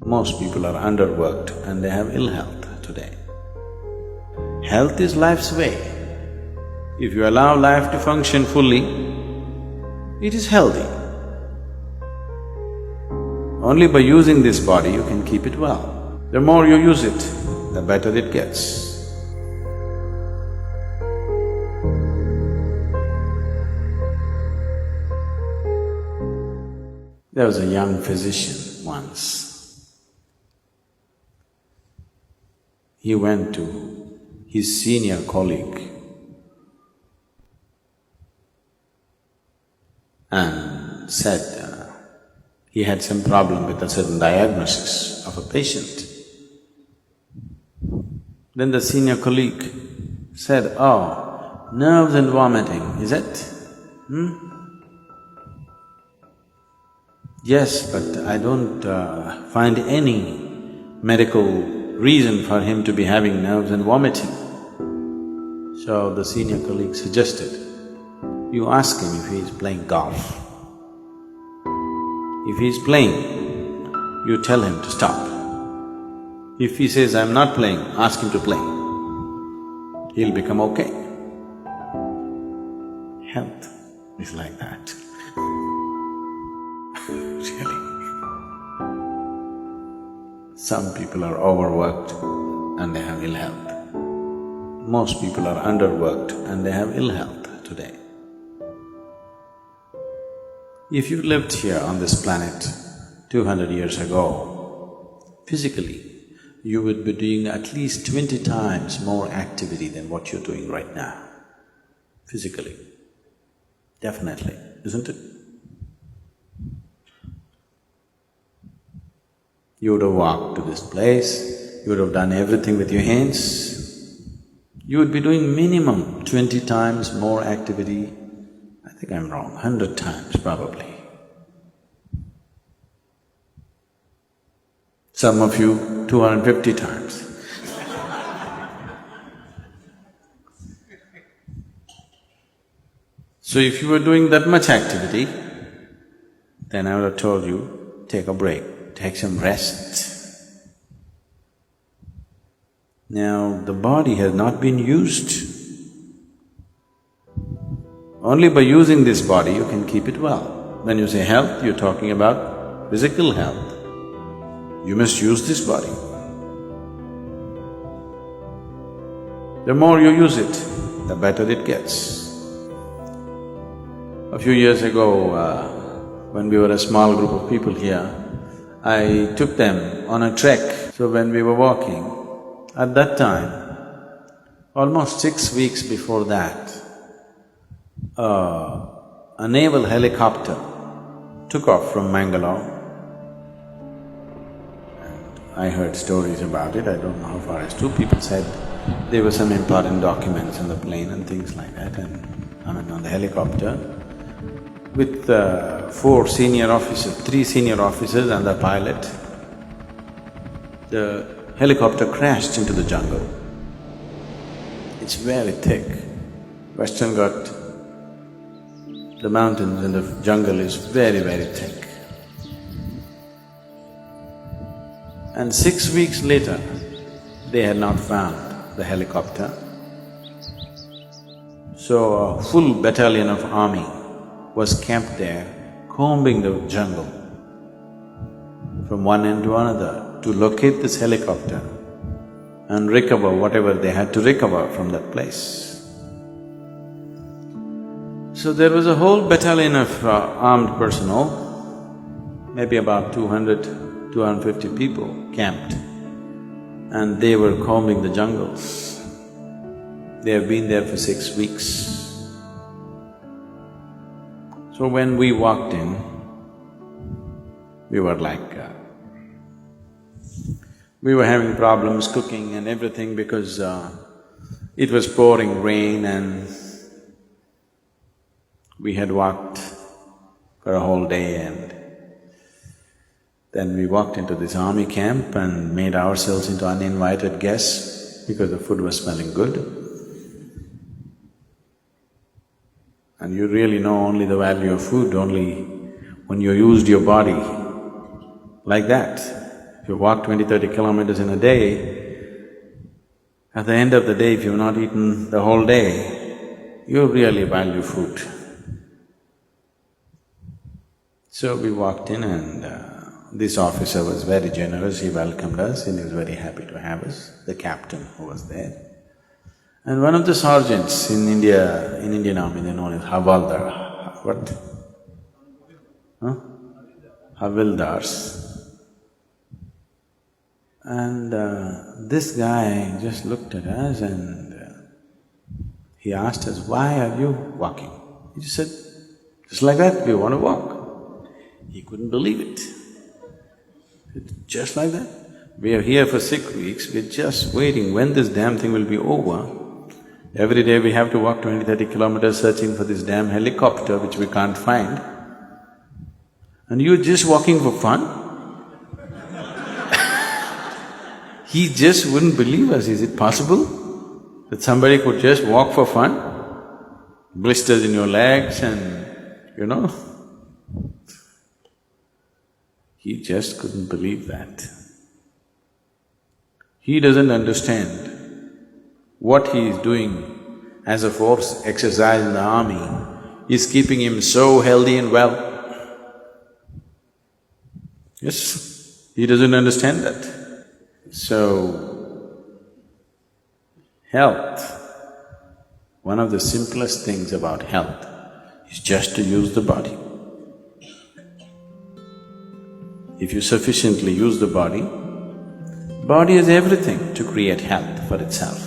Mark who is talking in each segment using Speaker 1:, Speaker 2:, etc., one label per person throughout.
Speaker 1: Most people are underworked and they have ill health today. Health is life's way. If you allow life to function fully, it is healthy. Only by using this body you can keep it well. The more you use it, the better it gets. There was a young physician once. He went to his senior colleague and said he had some problem with a certain diagnosis of a patient. Then the senior colleague said, "Oh, nerves and vomiting, is it? Yes, but I don't find any medical reason for him to be having nerves and vomiting." So the senior colleague suggested, you ask him if he is playing golf. If he is playing, you tell him to stop. If he says, "I'm not playing," ask him to play. He'll become okay. Health is like that. Really. Some people are overworked and they have ill health. Most people are underworked and they have ill health today. If you lived here on this planet 200 years ago, physically, you would be doing at least 20 times more activity than what you're doing right now, physically. Definitely, isn't it? You would have walked to this place, you would have done everything with your hands. You would be doing minimum 20 times more activity. I think I'm wrong, 100 times probably. Some of you 250 times. So if you were doing that much activity, then I would have told you, take a break, take some rest. Now, the body has not been used. Only by using this body you can keep it well. When you say health, you're talking about physical health. You must use this body. The more you use it, the better it gets. A few years ago, when we were a small group of people here, I took them on a trek. So when we were walking, at that time, almost 6 weeks before that, a naval helicopter took off from Mangalore. And I heard stories about it, I don't know how far it's true. People said there were some important documents in the plane and things like that, and on the helicopter with 4 senior officers, 3 senior officers and the pilot. The helicopter crashed into the jungle. It's very thick. Western Ghat, the mountains and the jungle is very, very thick. And 6 weeks later, they had not found the helicopter. So a full battalion of army was camped there, combing the jungle from one end to another to locate this helicopter and recover whatever they had to recover from that place. So there was a whole battalion of armed personnel, maybe about 200, 250 people camped, and they were combing the jungles. They have been there for 6 weeks. So when we walked in, we were like… we were having problems cooking and everything because it was pouring rain and we had walked for a whole day, and then we walked into this army camp and made ourselves into uninvited guests because the food was smelling good. And you really know only the value of food only when you used your body like that. If you walk 20-30 kilometers in a day, at the end of the day, if you've not eaten the whole day, you really value food. So we walked in and this officer was very generous, he welcomed us and he was very happy to have us, the captain who was there. And one of the sergeants in India, in Indian army, they're known as Havaldar. What? Huh? Havildars. And this guy just looked at us and he asked us, "Why are you walking?" He just said, "Just like that, we want to walk." He couldn't believe it. Just like that? We are here for 6 weeks, we're just waiting when this damn thing will be over. Every day we have to walk 20-30 kilometers searching for this damn helicopter which we can't find. And you're just walking for fun? He just wouldn't believe us. Is it possible that somebody could just walk for fun? Blisters in your legs and, you know. He just couldn't believe that. He doesn't understand what he is doing as a force exercise in the army is keeping him so healthy and well. Yes, he doesn't understand that. So, health, one of the simplest things about health is just to use the body. If you sufficiently use the body has everything to create health for itself.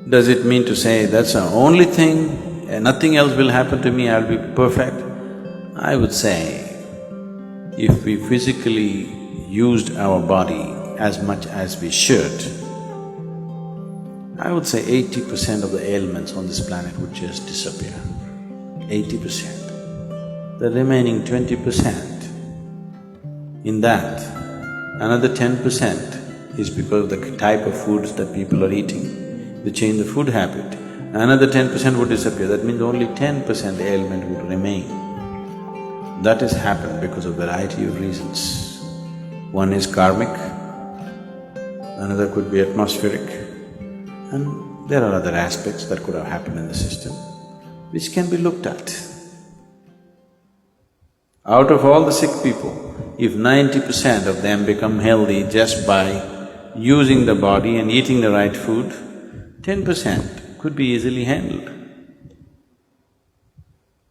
Speaker 1: Does it mean to say that's the only thing, nothing else will happen to me, I'll be perfect? I would say, if we physically used our body as much as we should, I would say 80% of the ailments on this planet would just disappear. 80%. The remaining 20%, in that, another 10% is because of the type of foods that people are eating. They change the food habit, another 10% would disappear. That means only 10% ailment would remain. That has happened because of variety of reasons. One is karmic, another could be atmospheric, and there are other aspects that could have happened in the system, which can be looked at. Out of all the sick people, if 90% of them become healthy just by using the body and eating the right food, 10% could be easily handled.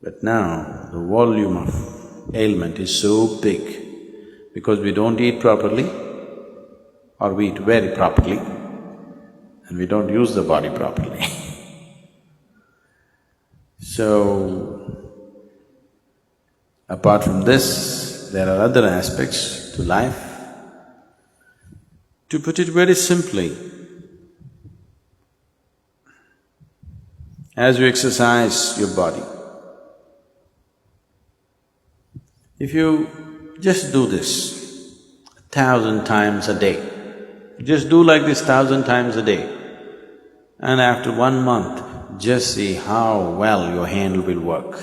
Speaker 1: But now, the volume of ailment is so big because we don't eat properly or we eat very properly and we don't use the body properly. So, apart from this, there are other aspects to life. To put it very simply, as you exercise your body, if you just do this 1,000 times a day, just do like this 1,000 times a day, and after 1 month, just see how well your hand will work.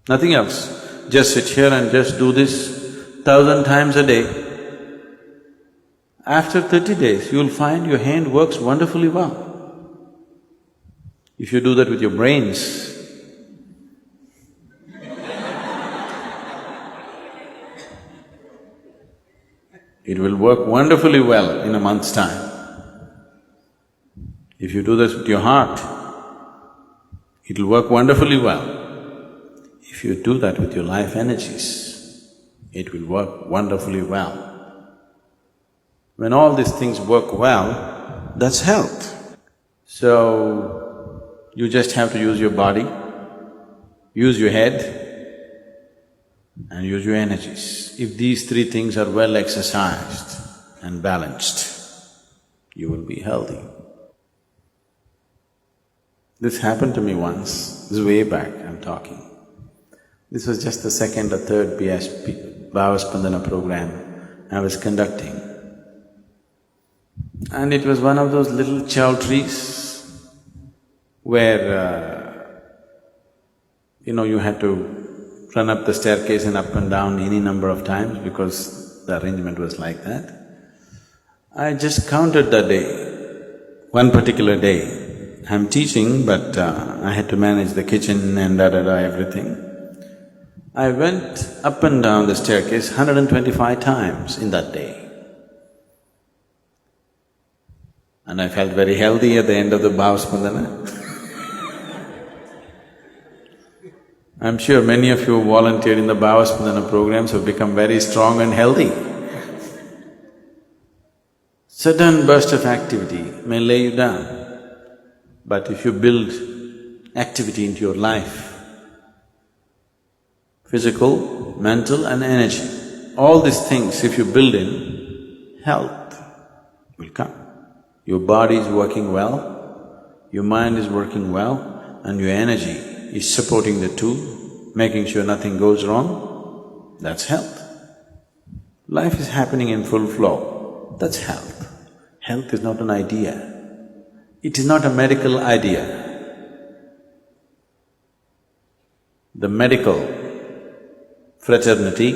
Speaker 1: Nothing else, just sit here and just do this 1,000 times a day. After 30 days, you'll find your hand works wonderfully well. If you do that with your brains, it will work wonderfully well in a month's time. If you do this with your heart, it'll work wonderfully well. If you do that with your life energies, it will work wonderfully well. When all these things work well, that's health. So, you just have to use your body, use your head, and use your energies. If these three things are well exercised and balanced, you will be healthy. This happened to me once, this is way back I'm talking. This was just the second or third BSP, Bhavaspandana program I was conducting. And it was one of those little chowtrees where, you had to run up the staircase and up and down any number of times because the arrangement was like that. I just counted that day, one particular day. I'm teaching, but I had to manage the kitchen and everything. I went up and down the staircase 125 times in that day. And I felt very healthy at the end of the Bhavaspandana. I'm sure many of you who volunteered in the Bhavaspandana programs have become very strong and healthy. Sudden burst of activity may lay you down, but if you build activity into your life, physical, mental and energy, all these things if you build in, health will come. Your body is working well, your mind is working well, and your energy is supporting the two, making sure nothing goes wrong, that's health. Life is happening in full flow, that's health. Health is not an idea, it is not a medical idea. The medical fraternity